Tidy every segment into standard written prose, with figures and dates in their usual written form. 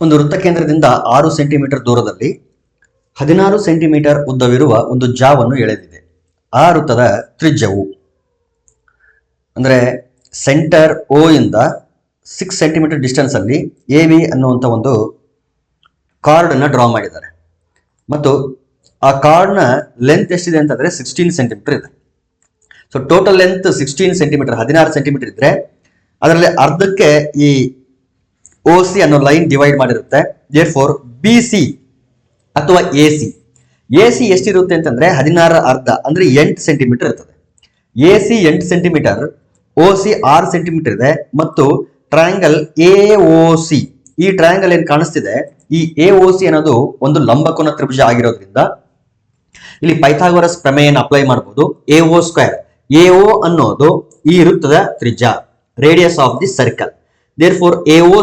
ಒಂದು ವೃತ್ತ ಕೇಂದ್ರದಿಂದ 6 ಸೆಂಟಿಮೀಟರ್ ದೂರದಲ್ಲಿ 16 ಸೆಂಟಿಮೀಟರ್ ಉದ್ದವಿರುವ ಒಂದು ಜಾವನ್ನು ಎಳೆದಿದೆ. ಆ ವೃತ್ತದ ತ್ರಿಜ್ಯವು ಅಂದರೆ ಸೆಂಟರ್ ಓ ಇಂದ 6 ಸೆಂಟಿಮೀಟರ್ ಡಿಸ್ಟೆನ್ಸ್ ಅಲ್ಲಿ ಎ ಬಿ ಅನ್ನುವಂಥ ಒಂದು ಕಾರ್ಡನ್ನು ಡ್ರಾ ಮಾಡಿದ್ದಾರೆ ಮತ್ತು ಆ ಕಾರ್ಡ್ನ ಲೆಂತ್ ಎಷ್ಟಿದೆ ಅಂತಂದ್ರೆ 16 ಸೆಂಟಿಮೀಟರ್ ಇದೆ. So total length 16 centimetre 16 centimetre ಇದ್ರೆ ಅದರಲ್ಲಿ ಅರ್ಧಕ್ಕೆ ಈ ಓ ಸಿ ಅನ್ನೋ ಲೈನ್ ಡಿವೈಡ್ ಮಾಡಿರುತ್ತೆ. ದೇರ್ ಫೋರ್ ಬಿ ಸಿ ಅಥವಾ ಎ ಸಿ ಎಷ್ಟಿರುತ್ತೆ ಅಂತಂದ್ರೆ 16 ಅರ್ಧ ಅಂದ್ರೆ 8 ಸೆಂಟಿಮೀಟರ್ ಇರ್ತದೆ. A C 8 centimetre, O C 6 centimetre ಇದೆ ಮತ್ತು ಟ್ರಯಾಂಗಲ್ ಎ ಓ ಸಿ, ಈ ಟ್ರಯಾಂಗಲ್ ಏನ್ ಕಾಣಿಸ್ತಿದೆ, ಈ ಎ ಓ ಸಿ ಅನ್ನೋದು ಒಂದು ಲಂಬಕೋನ ತ್ರಿಭುಜ ಆಗಿರೋದ್ರಿಂದ ಇಲ್ಲಿ ಪೈಥಾಗೋರಸ್ ಪ್ರಮೇಯನ ಅಪ್ಲೈ ಮಾಡಬಹುದು. A O square, A O ಅನ್ನೋದು ಈ ವೃತ್ತದ ತ್ರಿಜ್ಯ, radius of the circle. Therefore A O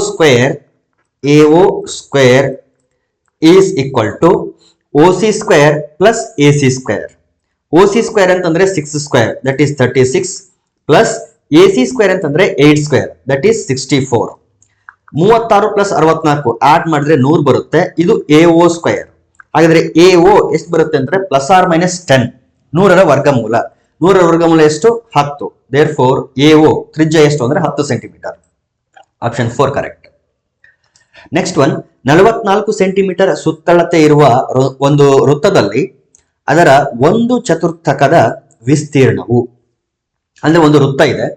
square is equal to O C square plus A C square. O C square ಅಂತಂದ್ರೆ 6 square that is 36 plus A C square ಅಂತಂದ್ರೆ 8 square that is 64. 36 ಪ್ಲಸ್ 64 add ಮಾಡಿದ್ರೆ 100 ಬರುತ್ತೆ. ಇದು A O square. ಹಾಗಾದ್ರೆ A O ಎಷ್ಟು ಬರುತ್ತೆ ಅಂದ್ರೆ ಪ್ಲಸ್ ಆರ್ ಮೈನಸ್ 10, 100ರ ವರ್ಗಮೂಲ. 100ರ ವರ್ಗಮೂಲ ಎಷ್ಟು? 10. ದೇರ್ ಫೋರ್ ಎ ಓ ತ್ರಿಜ್ಯ ಎಷ್ಟು ಅಂದ್ರೆ 10 centimetre. Option 4 correct. Next one, 44 centimetre ಸುತ್ತಳತೆ ಇರುವ ಒಂದು ವೃತ್ತದಲ್ಲಿ ಅದರ ಒಂದು ಚತುರ್ಥಕದ ವಿಸ್ತೀರ್ಣವು, ಅಂದ್ರೆ ಒಂದು ವೃತ್ತ ಇದೆ,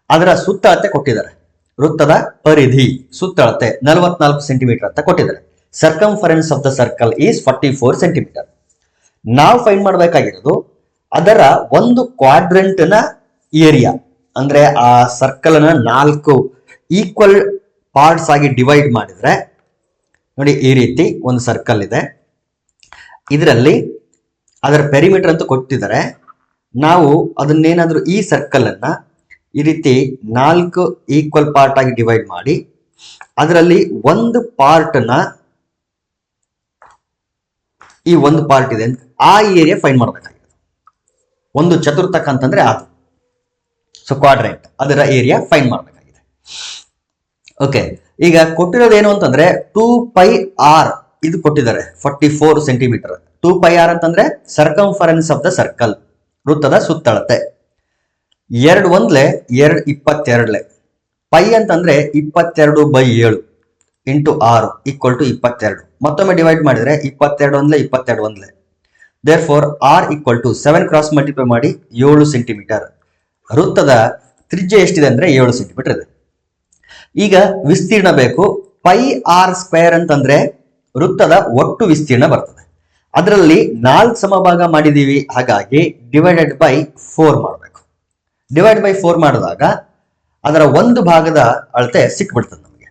ಅದರ ಸುತ್ತಳತೆ ಕೊಟ್ಟಿದ್ದಾರೆ. ವೃತ್ತದ ಪರಿಧಿ ಸುತ್ತಳತೆ 44 ಸೆಂಟಿಮೀಟರ್ ಅಂತ ಕೊಟ್ಟಿದ್ದಾರೆ. Circumference of the circle is 44 centimetre. ನಾವು ಫೈಂಡ್ ಮಾಡಬೇಕಾಗಿರೋದು ಅದರ ಒಂದು ಕ್ವಾಡ್ರೆಂಟ್ ನ ಏರಿಯಾ, ಅಂದ್ರೆ ಆ ಸರ್ಕಲ್ ನ 4 ಈಕ್ವಲ್ ಪಾರ್ಟ್ಸ್ ಆಗಿ ಡಿವೈಡ್ ಮಾಡಿದ್ರೆ ನೋಡಿ, ಈ ರೀತಿ ಒಂದು ಸರ್ಕಲ್ ಇದೆ, ಇದರಲ್ಲಿ ಅದರ ಪೆರಿಮೀಟರ್ ಅಂತ ಕೊಟ್ಟಿದ್ದಾರೆ. ನಾವು ಅದನ್ನೇನಾದ್ರೂ ಈ ಸರ್ಕಲ್ ಅನ್ನ ಈ ರೀತಿ 4 ಈಕ್ವಲ್ ಪಾರ್ಟ್ ಆಗಿ ಡಿವೈಡ್ ಮಾಡಿ ಅದರಲ್ಲಿ ಒಂದು ಪಾರ್ಟ್ ನ, ಈ ಒಂದು ಪಾರ್ಟ್ ಇದೆ ಆ ಏರಿಯಾ ಫೈಂಡ್ ಮಾಡಬೇಕಾಗಿದೆ. ಒಂದು ಚತುರ್ಥಕ ಅಂತಂದ್ರೆ ಅದು, ಸೊ ಕ್ವಾಡ್ರೆಂಟ್, ಅದರ ಏರಿಯಾ ಫೈಂಡ್ ಮಾಡಬೇಕಾಗಿದೆ. ಓಕೆ, ಈಗ ಕೊಟ್ಟಿರೋದು ಏನು ಅಂತಂದ್ರೆ 2πr ಇದು ಕೊಟ್ಟಿದ್ದಾರೆ 44 ಸೆಂಟಿಮೀಟರ್. 2πr ಅಂತಂದ್ರೆ ಸರ್ಕಂಫರೆನ್ಸ್ ಆಫ್ ದ ಸರ್ಕಲ್, ವೃತ್ತದ ಸುತ್ತಳತೆ. 2 1 2 22 ಪೈ ಅಂತಂದ್ರೆ 22/7 ಇಂಟು 6 ಈಕ್ವಲ್ ಟು 22. ಮತ್ತೊಮ್ಮೆ ಡಿವೈಡ್ ಮಾಡಿದ್ರೆ 22 1 22 1. Therefore r equal to 7 cross multiply ಮಾಡಿ 7 ಸೆಂಟಿಮೀಟರ್. ವೃತ್ತದ ತ್ರಿಜ್ಯ ಎಷ್ಟಿದೆ ಅಂದ್ರೆ 7 ಸೆಂಟಿಮೀಟರ್ ಇದೆ. ಈಗ ವಿಸ್ತೀರ್ಣ ಬೇಕು. ಪೈ ಆರ್ ಸ್ಕ್ವೇರ್ ಅಂತಂದ್ರೆ ವೃತ್ತದ ಒಟ್ಟು ವಿಸ್ತೀರ್ಣ ಬರ್ತದೆ. ಅದರಲ್ಲಿ 4 ಸಮಭಾಗ ಮಾಡಿದೀವಿ, ಹಾಗಾಗಿ ಡಿವೈಡೆಡ್ ಬೈ 4 ಮಾಡಬೇಕು. ಡಿವೈಡ್ ಬೈ 4 ಮಾಡಿದಾಗ ಅದರ ಒಂದು ಭಾಗದ ಅಳತೆ ಸಿಕ್ಬಿಡ್ತದೆ ನಮಗೆ.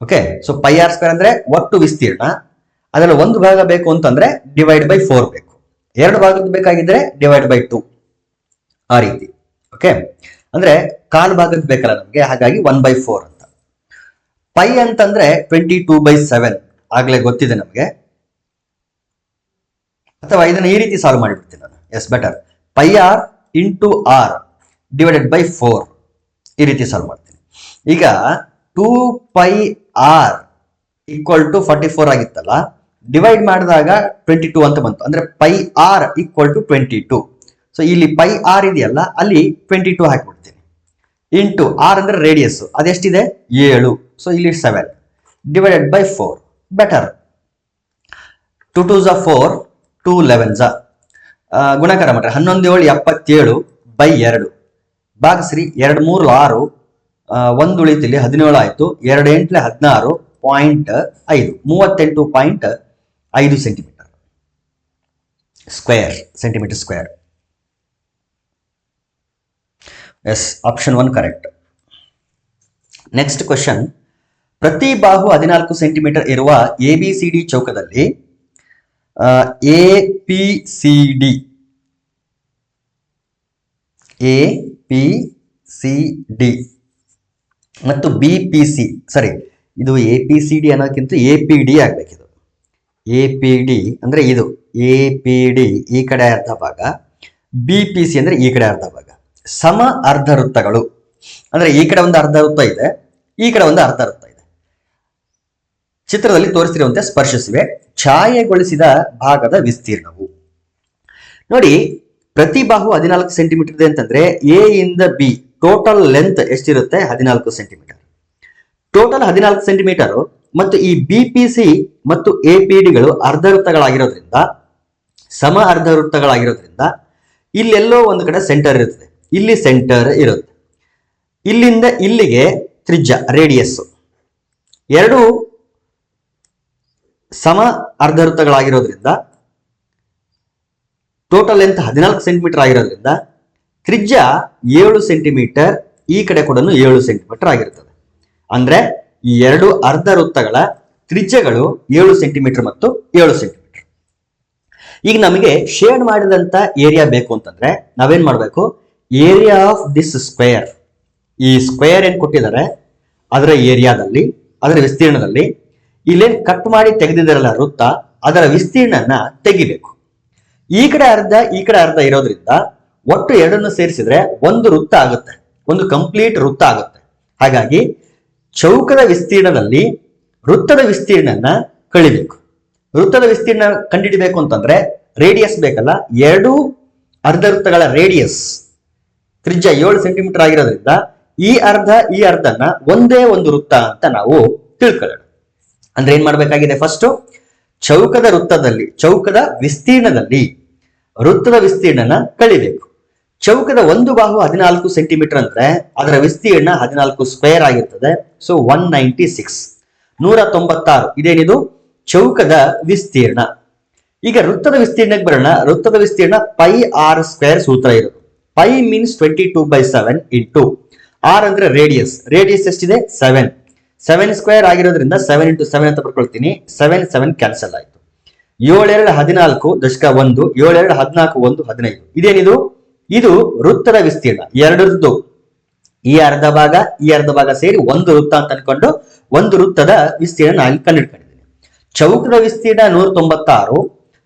Okay, so pi r square ಅಂದ್ರೆ ಒಟ್ಟು ವಿಸ್ತೀರ್ಣ, ಅದರಲ್ಲಿ ಒಂದು ಭಾಗ ಬೇಕು ಅಂತಂದ್ರೆ ಡಿವೈಡ್ ಬೈ 4 ಬೇಕು. 2 ಭಾಗದ ಬೇಕಾಗಿದ್ರೆ ಡಿವೈಡ್ ಬೈ 2, ಆ ರೀತಿ. ಓಕೆ, ಅಂದ್ರೆ ಕಾಲು ಭಾಗದ ಬೇಕಲ್ಲ ನಮಗೆ, ಹಾಗಾಗಿ 1/4 ಅಂತ. ಪೈ ಅಂತಂದ್ರೆ 22/7 ಆಗ್ಲೇ ಗೊತ್ತಿದೆ ನಮಗೆ, ಅಥವಾ ಇದನ್ನ ಈ ರೀತಿ ಸಾಲ್ವ್ ಮಾಡಿಬಿಡ್ತೀನಿ ನಾನು. Yes, better. Pi r into r divided by 4 ಈ ರೀತಿ ಸಾಲ್ವ್ ಮಾಡ್ತೀನಿ. ಈಗ 2πr ಈಕ್ವಲ್ ಟು 44 ಆಗಿತ್ತಲ್ಲ, ಡಿವೈಡ್ ಮಾಡಿದಾಗ 22 ಅಂತ ಬಂತು, ಅಂದ್ರೆ pi r equal to 22. So ಇಲ್ಲಿ ಪೈ ಆರ್ ಇದೆಯಲ್ಲ, ಅಲ್ಲಿ 22 ಹಾಕ್ಬಿಡ್ತೀನಿ. ಇಂಟು ಆರ್ ಅಂದ್ರೆ ರೇಡಿಯಸ್, ಅದೆಷ್ಟಿದೆ 7, ಸೊ ಇಲ್ಲಿ 7 divided by 4. Better. 2 2s 4, 2 11s ಗುಣಾಕಾರ ಮಾಡ್ರೆ 11 7 77 ಬೈ 2 ಭಾಗಿಸ್ರಿ. 2 3 6, 1 ಉಳಿತಿಲ್ಲಿ 17 ಆಯ್ತು. 2 8 16.5 38.5 centimetre square. Yes, option 1 correct. Next question, ಪ್ರತಿ ಬಾಹು 14 ಸೆಂಟಿಮೀಟರ್ ಇರುವ ABCD ಚೌಕದಲ್ಲಿ APCD ಮತ್ತು BPC, ಸರಿ ಇದು APCD ಅನ್ನೋದಕ್ಕಿಂತ APD ಆಗ್ಬೇಕಿದು. APD ಅಂದ್ರೆ ಇದು APD ಈ ಕಡೆ ಅರ್ಧ ಭಾಗ, BPC ಅಂದ್ರೆ ಈ ಕಡೆ ಅರ್ಧ ಭಾಗ. ಸಮ ಅರ್ಧ ವೃತ್ತಗಳು ಅಂದ್ರೆ ಈ ಕಡೆ ಒಂದು ಅರ್ಧ ವೃತ್ತ ಇದೆ, ಈ ಕಡೆ ಒಂದು ಅರ್ಧ ವೃತ್ತ ಇದೆ. ಚಿತ್ರದಲ್ಲಿ ತೋರಿಸಿರುವಂತೆ ಸ್ಪರ್ಶಿಸಿವೆ. ಛಾಯೆಗೊಳಿಸಿದ ಭಾಗದ ವಿಸ್ತೀರ್ಣವು ನೋಡಿ, ಪ್ರತಿ ಬಾಹು 14 ಸೆಂಟಿಮೀಟರ್ ಇದೆ ಅಂತಂದ್ರೆ ಎ ಇಂದ ಬಿ ಟೋಟಲ್ ಲೆಂತ್ ಎಷ್ಟಿರುತ್ತೆ? 14 ಸೆಂಟಿಮೀಟರ್. ಟೋಟಲ್ 14 ಸೆಂಟಿಮೀಟರ್ ಮತ್ತು ಈ ಬಿಪಿಸಿ ಮತ್ತು ಎಪಿಡಿಗಳು ಅರ್ಧವೃತ್ತಗಳಾಗಿರೋದ್ರಿಂದ, ಸಮ ಅರ್ಧವೃತ್ತಗಳಾಗಿರೋದ್ರಿಂದ ಇಲ್ಲೆಲ್ಲೋ ಒಂದು ಕಡೆ ಸೆಂಟರ್ ಇರುತ್ತದೆ. ಇಲ್ಲಿ ಸೆಂಟರ್ ಇರುತ್ತೆ. ಇಲ್ಲಿಂದ ಇಲ್ಲಿಗೆ ತ್ರಿಜ್ಯ ರೇಡಿಯಸ್ ಎರಡು ಸಮ ಅರ್ಧವೃತ್ತಗಳಾಗಿರೋದ್ರಿಂದ ಟೋಟಲ್ ಲೆಂತ್ 14 ಸೆಂಟಿಮೀಟರ್ ಆಗಿರೋದ್ರಿಂದ ತ್ರಿಜ್ಯ 7 ಸೆಂಟಿಮೀಟರ್, ಈ ಕಡೆ ಕೂಡ 7 ಸೆಂಟಿಮೀಟರ್ ಆಗಿರುತ್ತದೆ. ಅಂದ್ರೆ ಈ ಎರಡು ಅರ್ಧ ವೃತ್ತಗಳ ತ್ರಿಜ್ಯಗಳು 7 ಸೆಂಟಿಮೀಟರ್ ಮತ್ತು 7 ಸೆಂಟಿಮೀಟರ್. ಈಗ ನಮಗೆ ಶೇಡ್ ಮಾಡಿದಂತ ಏರಿಯಾ ಬೇಕು ಅಂತಂದ್ರೆ ನಾವೇನ್ ಮಾಡ್ಬೇಕು? ಏರಿಯಾ ಆಫ್ ದಿಸ್ ಸ್ಕ್ವೇರ್, ಈ ಸ್ಕ್ವೇರ್ ಏನ್ ಕೊಟ್ಟಿದ್ದಾರೆ ಅದರ ಏರಿಯಾದಲ್ಲಿ, ಅದರ ವಿಸ್ತೀರ್ಣದಲ್ಲಿ ಇಲ್ಲೇನ್ ಕಟ್ ಮಾಡಿ ತೆಗೆದಿದ್ದಾರಲ್ಲ ವೃತ್ತ, ಅದರ ವಿಸ್ತೀರ್ಣನ ತೆಗಿಬೇಕು. ಈ ಕಡೆ ಅರ್ಧ ಈ ಕಡೆ ಅರ್ಧ ಇರೋದ್ರಿಂದ ಒಟ್ಟು ಎರಡನ್ನು ಸೇರಿಸಿದ್ರೆ ಒಂದು ವೃತ್ತ ಆಗುತ್ತೆ, ಒಂದು ಕಂಪ್ಲೀಟ್ ವೃತ್ತ ಆಗುತ್ತೆ. ಹಾಗಾಗಿ ಚೌಕದ ವಿಸ್ತೀರ್ಣದಲ್ಲಿ ವೃತ್ತದ ವಿಸ್ತೀರ್ಣನ ಕಳಿಬೇಕು. ವೃತ್ತದ ವಿಸ್ತೀರ್ಣ ಕಂಡುಹಿಡಿಬೇಕು ಅಂತಂದ್ರೆ ರೇಡಿಯಸ್ ಬೇಕಲ್ಲ. ಎರಡು ಅರ್ಧ ವೃತ್ತಗಳ ರೇಡಿಯಸ್ ತ್ರಿಜ್ಯ 7 ಸೆಂಟಿಮೀಟರ್ ಆಗಿರೋದ್ರಿಂದ ಈ ಅರ್ಧನ ಒಂದೇ ಒಂದು ವೃತ್ತ ಅಂತ ನಾವು ತಿಳ್ಕೊಳ್ಳೋಣ. ಅಂದ್ರೆ ಏನ್ ಮಾಡ್ಬೇಕಾಗಿದೆ? ಫಸ್ಟ್ ಚೌಕದ ವೃತ್ತದಲ್ಲಿ, ಚೌಕದ ವಿಸ್ತೀರ್ಣದಲ್ಲಿ ವೃತ್ತದ ವಿಸ್ತೀರ್ಣನ ಕಳಿಬೇಕು. ಚೌಕದ ಒಂದು ಬಾಹು 14 ಸೆಂಟಿಮೀಟರ್ ಅಂದ್ರೆ ಅದರ ವಿಸ್ತೀರ್ಣ 14 ಸ್ಕ್ವೇರ್ ಆಗಿರ್ತದೆ. ಸೊ 196, 196 ಇದೇನಿದು ಚೌಕದ ವಿಸ್ತೀರ್ಣ. ಈಗ ವೃತ್ತದ ವಿಸ್ತೀರ್ಣಕ್ಕೆ ಬರೋಣ. ವೃತ್ತದ ವಿಸ್ತೀರ್ಣ ಪೈ ಆರ್ ಸ್ಕ್ವೇರ್ ಸೂತ್ರ ಇರೋದು. ಪೈ ಮೀನ್ಸ್ 22/7 ಇಂಟು ಆರ್ ಅಂದ್ರೆ ರೇಡಿಯಸ್. ರೇಡಿಯಸ್ ಎಷ್ಟಿದೆ? 7. 7 ಸ್ಕ್ವೇರ್ ಆಗಿರೋದ್ರಿಂದ 7 ಇಂಟು 7 ಅಂತ ಬರ್ಕೊಳ್ತೀನಿ. 7 ಕ್ಯಾನ್ಸಲ್ ಆಯ್ತು. 7 2 14 ದಶಕ 1, 7 2 14 1 15. ಇದೇನಿದು? ಇದು ವೃತ್ತದ ವಿಸ್ತೀರ್ಣ ಎರಡರದ್ದು. ಈ ಅರ್ಧ ಭಾಗ ಸೇರಿ ಒಂದು ವೃತ್ತ ಅಂತ ಅನ್ಕೊಂಡು ಒಂದು ವೃತ್ತದ ವಿಸ್ತೀರ್ಣ ನಾನು ಕಂಡುಹಿಡ್ಕೊಂಡಿದ್ದೀನಿ. ಚೌಕದ ವಿಸ್ತೀರ್ಣ 196,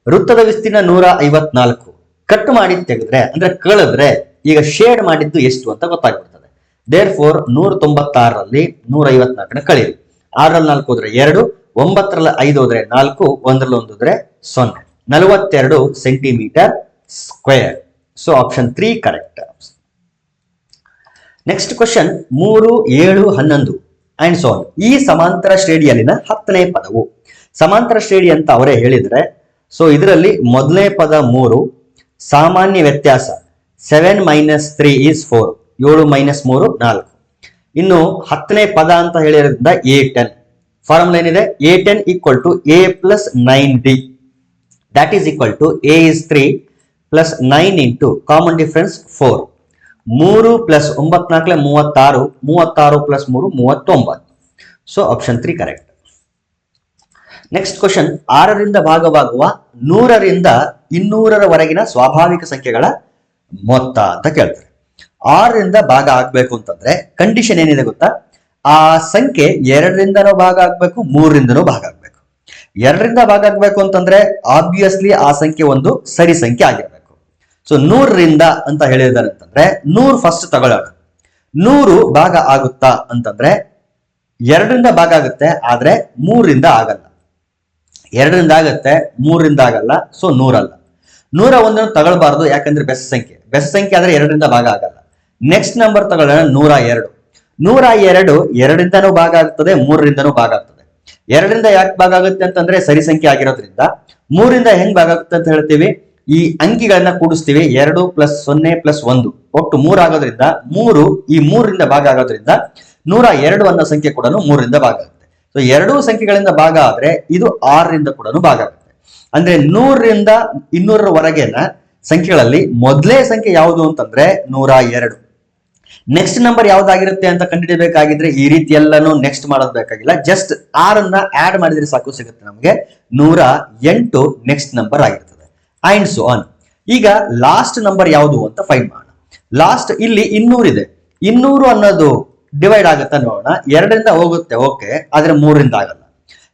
ವೃತ್ತದ ವಿಸ್ತೀರ್ಣ 154. ಕಟ್ ಮಾಡಿ ತೆಗೆದ್ರೆ ಅಂದ್ರೆ ಕಳೆದ್ರೆ ಈಗ ಶೇಡ್ ಮಾಡಿದ್ದು ಎಷ್ಟು ಅಂತ ಗೊತ್ತಾಗ್ಬಿಡ್ತದೆ. There four 196ರಲ್ಲಿ 154ನ ಕಳೀರಿ. 6ರಲ್ಲಿ 4 ಹೋದ್ರೆ 2, 9ರಲ್ಲಿ 5 ಹೋದ್ರೆ 4, 1ರಲ್ಲಿ 1 ಹೋದ್ರೆ 0. 42 centimetre square. So option 3 correct. Next question 3, 7, 11 and so on. ಈ ಸಮಾಂತರ ಶ್ರೇಣಿಯಲ್ಲಿನ 10ನೇ ಪದವು. ಸಮಾಂತರ ಶ್ರೇಣಿ ಅಂತ ಅವರೇ ಹೇಳಿದ್ರೆ, ಸೊ ಇದರಲ್ಲಿ ಮೊದಲನೇ ಪದ 3, ಸಾಮಾನ್ಯ ವ್ಯತ್ಯಾಸ 7 - 3 is 4, 7 - 3 4. ಇನ್ನು 10ನೇ ಪದ ಅಂತ ಹೇಳಿರೋದ್ರಿಂದ A10 ಫಾರ್ಮುಲಾ ಏನಿದೆ? A10 = A + 9D, that is equal to A is 3 plus 9 into common difference 4. 3 plus 9 4 36, 36 plus 3 39. So option 3 correct. Next question 6ರಿಂದ ಭಾಗವಾಗುವ 100ರಿಂದ 200ರವರೆಗಿನ ಸ್ವಾಭಾವಿಕ ಸಂಖ್ಯೆಗಳ ಮೊತ್ತ ಅಂತ ಕೇಳ್ತಾರೆ. 6ರಿಂದ ಭಾಗ ಆಗ್ಬೇಕು ಅಂತಂದ್ರೆ ಕಂಡೀಷನ್ ಏನಿದೆ ಗೊತ್ತಾ? ಆ ಸಂಖ್ಯೆ 2ರಿಂದನೂ ಭಾಗ ಆಗ್ಬೇಕು, 3ರಿಂದನೂ ಭಾಗ ಆಗ್ಬೇಕು. 2ರಿಂದ ಭಾಗ ಆಗ್ಬೇಕು ಅಂತಂದ್ರೆ ಆಬ್ವಿಯಸ್ಲಿ ಆ ಸಂಖ್ಯೆ ಒಂದು ಸರಿ ಸಂಖ್ಯೆ ಆಗಿರ್ಬೇಕು. ಸೊ 100ರಿಂದ ಅಂತ ಹೇಳಿದಾರೆ ಅಂತಂದ್ರೆ 100 ಫಸ್ಟ್ ತಗೊಳ್ಳೋಣ. 100 ಭಾಗ ಆಗುತ್ತಾ ಅಂತಂದ್ರೆ 2ರಿಂದ ಭಾಗ ಆಗುತ್ತೆ, ಆದ್ರೆ 3ರಿಂದ ಆಗಲ್ಲ. 2ರಿಂದ ಆಗತ್ತೆ, 3ರಿಂದ ಆಗಲ್ಲ. ಸೊ 100 ಅಲ್ಲ. 101 ತಗೊಳ್ಬಾರ್ದು, ಯಾಕಂದ್ರೆ ಬೆಸ ಸಂಖ್ಯೆ ಆದ್ರೆ 2ರಿಂದ ಭಾಗ ಆಗಲ್ಲ. ನೆಕ್ಸ್ಟ್ ನಂಬರ್ ತಗೊಳ್ಳೋಣ 102. 102 2ರಿಂದನೂ ಭಾಗ ಆಗ್ತದೆ, 3ರಿಂದನೂ ಭಾಗ ಆಗ್ತದೆ. 2ರಿಂದ ಯಾಕೆ ಭಾಗ ಆಗುತ್ತೆ ಅಂತಂದ್ರೆ ಸರಿ ಸಂಖ್ಯೆ ಆಗಿರೋದ್ರಿಂದ. 3ರಿಂದ ಹೆಂಗ್ ಭಾಗ ಆಗುತ್ತೆ ಅಂತ ಹೇಳ್ತೀವಿ? ಈ ಅಂಕಿಗಳನ್ನ ಕೂಡಿಸ್ತೀವಿ. 2 + 0 + 1 ಒಟ್ಟು 3 ಆಗೋದ್ರಿಂದ 3 ಈ 3ರಿಂದ ಭಾಗ ಆಗೋದ್ರಿಂದ 102 ಅನ್ನೋ ಸಂಖ್ಯೆ ಕೂಡ 3ರಿಂದ ಭಾಗ ಆಗುತ್ತೆ. ಸೊ ಎರಡೂ ಸಂಖ್ಯೆಗಳಿಂದ ಭಾಗ ಆದ್ರೆ ಇದು 6ರಿಂದ ಕೂಡ ಭಾಗ ಆಗುತ್ತೆ. ಅಂದ್ರೆ 100ರಿಂದ 200ರವರೆಗಿನ ಸಂಖ್ಯೆಗಳಲ್ಲಿ ಮೊದಲೇ ಸಂಖ್ಯೆ ಯಾವುದು ಅಂತಂದ್ರೆ 102. ನೆಕ್ಸ್ಟ್ ನಂಬರ್ ಯಾವ್ದಾಗಿರುತ್ತೆ ಅಂತ ಕಂಡುಹಿಡಿಯಬೇಕಾಗಿದ್ರೆ ಈ ರೀತಿ ಎಲ್ಲಾನು ನೆಕ್ಸ್ಟ್ ಮಾಡೋದ್ ಬೇಕಾಗಿಲ್ಲ. ಜಸ್ಟ್ 6ಅನ್ನ ಆಡ್ ಮಾಡಿದ್ರೆ ಸಾಕು, ಸಿಗುತ್ತೆ ನಮಗೆ 108 ನೆಕ್ಸ್ಟ್ ನಂಬರ್ ಆಗಿರ್ತದೆ. And so on. ಈಗ ಲಾಸ್ಟ್ ನಂಬರ್ ಯಾವುದು ಅಂತ ಫೈಂಡ್ ಮಾಡೋಣ. ಲಾಸ್ಟ್ ಇಲ್ಲಿ 200 ಇದೆ. 200 ಅನ್ನೋದು ಡಿವೈಡ್ ಆಗುತ್ತಾ ನೋಡೋಣ. 2ರಿಂದ ಹೋಗುತ್ತೆ, ಓಕೆ, ಆದ್ರೆ 3ರಿಂದ ಆಗಲ್ಲ.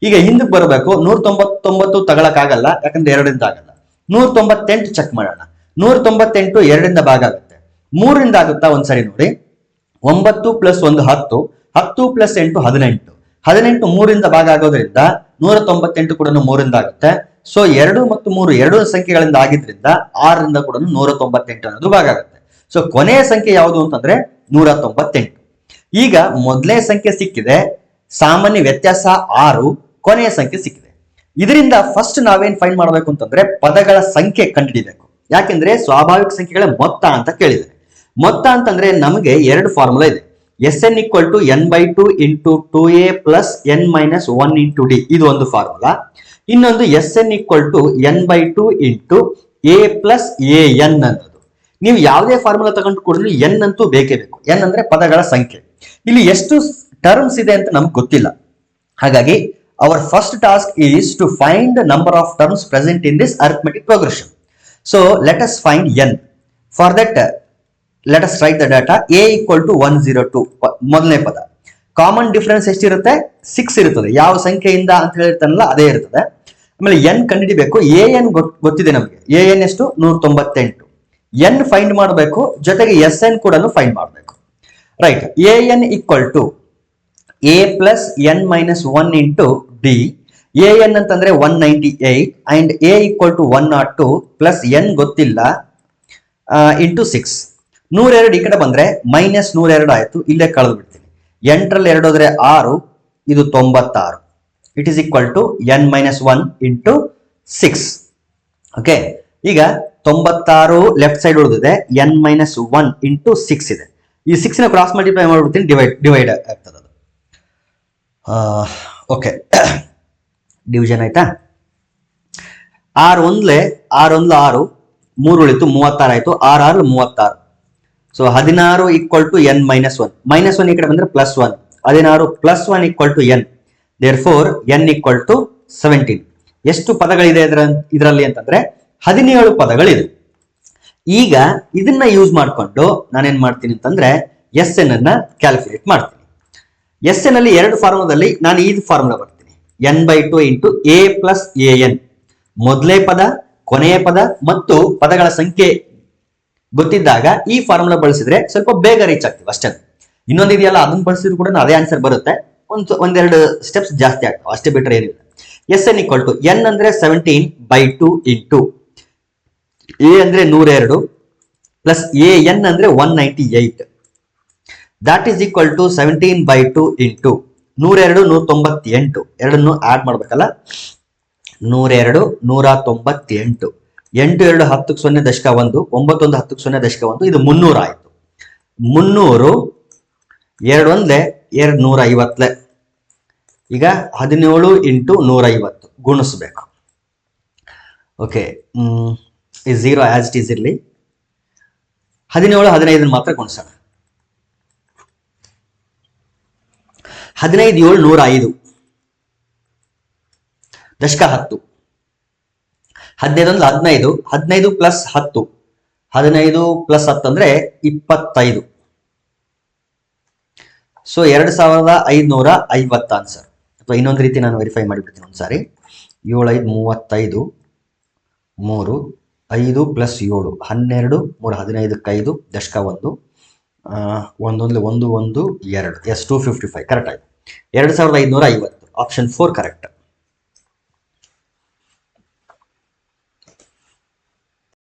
ಈಗ ಹಿಂದಕ್ಕೆ ಬರಬೇಕು. 199 ತಗೊಳಕ್ ಆಗಲ್ಲ, ಯಾಕಂದ್ರೆ 2ರಿಂದ ಆಗಲ್ಲ. 198 ಚೆಕ್ ಮಾಡೋಣ. 198 2ರಿಂದ ಭಾಗ ಆಗುತ್ತೆ, 3ರಿಂದ ಆಗುತ್ತಾ ಒಂದ್ಸರಿ ನೋಡಿ. 9 + 1 10, 10 + 8 18, 18 3ರಿಂದ ಭಾಗ ಆಗೋದ್ರಿಂದ 198 ಕೂಡ 3ರಿಂದ ಆಗುತ್ತೆ. ಸೊ 2 ಮತ್ತು 3 ಎರಡು ಸಂಖ್ಯೆಗಳಿಂದ ಆಗಿದ್ರಿಂದ 6ರಿಂದ ಕೂಡ 198 ಅನ್ನೋದು ಭಾಗ ಆಗುತ್ತೆ. ಸೊ ಕೊನೆಯ ಸಂಖ್ಯೆ ಯಾವುದು ಅಂತಂದ್ರೆ 198. ಈಗ ಮೊದಲನೇ ಸಂಖ್ಯೆ ಸಿಕ್ಕಿದೆ, ಸಾಮಾನ್ಯ ವ್ಯತ್ಯಾಸ 6, ಕೊನೆಯ ಸಂಖ್ಯೆ ಸಿಕ್ಕಿದೆ. ಇದರಿಂದ ಫಸ್ಟ್ ನಾವೇನ್ ಫೈಂಡ್ ಮಾಡಬೇಕು ಅಂತಂದ್ರೆ ಪದಗಳ ಸಂಖ್ಯೆ ಕಂಡುಹಿಡಿಬೇಕು. ಯಾಕೆಂದ್ರೆ ಸ್ವಾಭಾವಿಕ ಸಂಖ್ಯೆಗಳ ಮೊತ್ತ ಅಂತ ಕೇಳಿದರೆ, ಮೊತ್ತ ಅಂತಂದ್ರೆ ನಮಗೆ ಎರಡು ಫಾರ್ಮುಲಾ ಇದೆ. Sn = n/2 × 2a + n - 1 × d, ಇದು ಒಂದು ಫಾರ್ಮುಲಾ. ಇನ್ನೊಂದು Sn = n/2 × a + an ಅನ್ನೋದು. ನೀವು ಯಾವುದೇ ಫಾರ್ಮುಲಾ ತಗೊಂಡು ಕೂಡ n ಅಂತೂ ಬೇಕೇ ಬೇಕು. n ಅಂದ್ರೆ ಪದಗಳ ಸಂಖ್ಯೆ. ಇಲ್ಲಿ ಎಷ್ಟು ಟರ್ಮ್ಸ್ ಇದೆ ಅಂತ ನಮ್ಗೆ ಗೊತ್ತಿಲ್ಲ. ಹಾಗಾಗಿ our first task is to find the number of terms present in this arithmetic progression. So let us find n. For that, let us write the data. a = 102, ಮೊದಲನೇ ಪದ. ಕಾಮನ್ ಡಿಫರೆನ್ಸ್ ಎಷ್ಟಿರುತ್ತೆ? 6 ಇರುತ್ತದೆ. ಯಾವ ಸಂಖ್ಯೆಯಿಂದ ಅಂತ ಹೇಳಿರ್ತಾನಲ್ಲ ಅದೇ ಇರುತ್ತದೆ. ಆಮೇಲೆ n ಕಂಡುಹಿಡಿಬೇಕು. an ಗೊತ್ತಿದೆ ನಮಗೆ. an ಎಷ್ಟು? 198. n ಫೈಂಡ್ ಮಾಡಬೇಕು, ಜೊತೆಗೆ sn ಕೂಡ ಫೈಂಡ್ ಮಾಡಬೇಕು. Right. an = a + n - 1 × d. an ಅಂತಂದ್ರೆ 198 and a = 102 plus n ಗೊತ್ತಿಲ್ಲ ಇಂಟು 6. 102 ಈ ಕಡೆ ಬಂದ್ರೆ -102 ಆಯ್ತು, ಇಲ್ಲೇ ಕಳೆದು ಬಿಡ್ತೀನಿ. 8ರಲ್ಲಿ 2 ಹೋದ್ರೆ 6, ಇದು 96. It is equal to n - 1 into 6. Okay, ಈಗ 96 ಲೆಫ್ಟ್ ಸೈಡ್ ಉಳಿದಿದೆ, n - 1 ಇಂಟು 6 ಇದೆ. ಈ 6 ನ ಕ್ರಾಸ್ ಮಲ್ಟಿಪ್ಲೈ ಮಾಡ್ಬಿಡ್ತೀನಿ, ಡಿವೈಡ್ ಆಗ್ತದೆ ಅದು. ಓಕೆ, ಡಿವಿಷನ್ ಆಯ್ತಾ? 6 1 6 3 ಉಳಿತು, 36 ಆಯ್ತು. 6 6 36. So 16 = n - 1. -1 ಈ ಕಡೆ ಬಂದ್ರೆ +1. 16 + 1 = n. therefore n = 17. ಎಷ್ಟು ಪದಗಳಿದೆ ಇದರಲ್ಲಿ ಅಂತಂದ್ರೆ 17 ಪದಗಳಿದೆ. ಈಗ ಇದನ್ನ ಯೂಸ್ ಮಾಡಿಕೊಂಡು ನಾನೇನ್ ಮಾಡ್ತೀನಿ ಅಂತಂದ್ರೆ Sn ಅನ್ನ ಕ್ಯಾಲ್ಕುಲೇಟ್ ಮಾಡ್ತೀನಿ. Sn ಅಲ್ಲಿ ಎರಡು ಫಾರ್ಮುಲಾದಲ್ಲಿ ನಾನು ಈ ಫಾರ್ಮುಲಾ ಬರ್ತೀನಿ. n/2 × a + an. ಮೊದಲೇ ಪದ, ಕೊನೆಯ ಪದ ಮತ್ತು ಪದಗಳ ಸಂಖ್ಯೆ ಗೊತ್ತಿದ್ದಾಗ ಈ ಫಾರ್ಮುಲಾ ಬಳಸಿದ್ರೆ ಸ್ವಲ್ಪ ಬೇಗ ರೀಚ್ ಆಗ್ತೀವಿ ಅಷ್ಟೇ. ಇನ್ನೊಂದು ಇದೆಯಲ್ಲ, ಅದನ್ನ ಬಳಸಿದ್ರು ಕೂಡ ಅದೇ ಆನ್ಸರ್ ಬರುತ್ತೆ, ಒಂದೆರಡು ಸ್ಟೆಪ್ಸ್ ಜಾಸ್ತಿ ಆಗ್ತಾವೆ ಅಷ್ಟೇ, ಬಿಟ್ಟರೆ ಏನಿಲ್ಲ. Sn = n ಅಂದ್ರೆ 17/2 ಇಂಟು a ಅಂದ್ರೆ 102 ಪ್ಲಸ್ an ಅಂದ್ರೆ 198. That is equal to 17/2 into 102 198. ಎರಡನ್ನು ಆಡ್ ಮಾಡ್ಬೇಕಲ್ಲ. 102 198. 8 2 10 0 ದಶಕ 1, 9 1 10 0 ದಶಕ 1, ಇದು 300 ಆಯ್ತು. 300 2 1 250. ಈಗ 17 ಇಂಟು 150 ಗುಣಿಸ್ಬೇಕು. ಓಕೆ, ಈ 0 ಆಸ್ ಇಟ್ ಈಸ್ ಇರಲಿ. 17 15 ಮಾತ್ರ ಗುಣಿಸೋಣ. 15 7 105 ದಶಕ 10. 15 15 15 ಪ್ಲಸ್ 10, 15 ಪ್ಲಸ್ 10 ಅಂದ್ರೆ 25. So 2550 answer. ಅಥವಾ ಇನ್ನೊಂದು ರೀತಿ ನಾನು ವೆರಿಫೈ ಮಾಡಿಬಿಡ್ತೀನಿ ಒಂದ್ಸಾರಿ. 7 5 35, 3 5 ಪ್ಲಸ್ 7 12, 3 15 5 ದಶಕ 1, 1 1 1 1 2. ಎಸ್ 255 ಕರೆಕ್ಟ್ ಆಯ್ತು. 2550. Option 4 correct.